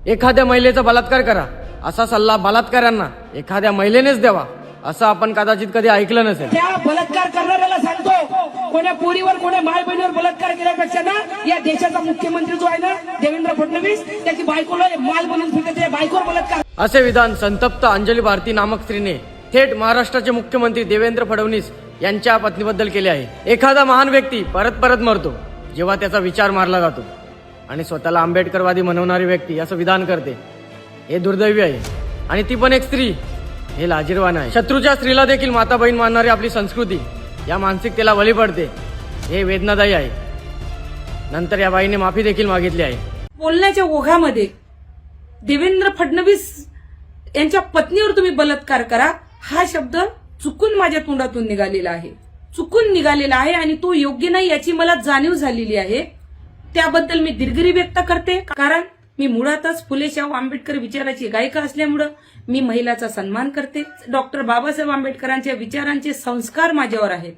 एखाद्या महिलेचा बलात्कार करा असा सल्ला बलात्काऱ्यांना एखाद्या महिलेनेच द्यावा असं आपण कदाचित कधी ऐकलं नसेल। त्या बलात्कार करणाऱ्याला सांगतो, कोण्या पोरीवर कोण्या माय बहिणीवर बलात्कार केल्यापेक्षा ना या देशाचा मुख्यमंत्री जो आहे ना देवेंद्र फडणवीस त्याची बायकोला माल बनवून फिरते, बायकोवर बलात्कार। असे विधान संतप्त अंजली भारती नामक स्त्रीने थेट महाराष्ट्राचे मुख्यमंत्री देवेंद्र फडणवीस यांच्या पत्नीबद्दल केले आहे। एखादा महान व्यक्ती परत परत मरतो जेव्हा त्याचा विचार मारला जातो आणि स्वतःला आंबेडकरवादी म्हणवणारी व्यक्ती असं विधान करते, हे दुर्दैवी आहे आणि ती पण एक स्त्री, हे लाजिरवाणं आहे। शत्रूच्या स्त्रीला देखील माता बहीण मानणारी आपली संस्कृती या मानसिकतेला बळी पडते, हे वेदनादायी आहे। नंतर या बाईने माफी देखील मागितली आहे। बोलण्याच्या ओघामध्ये देवेंद्र फडणवीस यांच्या पत्नीवर तुम्ही बलात्कार करा हा शब्द चुकून माझ्या तोंडातून निघालेला आहे, चुकून निघालेला आहे आणि तो योग्य नाही याची मला जाणीव झालेली आहे। त्याबद्दल मी दिलगिरी व्यक्त करते, कारण मी मुळातच फुले शाहू आंबेडकर विचाराची गायिका असल्यामुळं मी महिलाचा सन्मान करते। डॉक्टर बाबासाहेब आंबेडकरांच्या विचारांचे संस्कार माझ्यावर आहेत।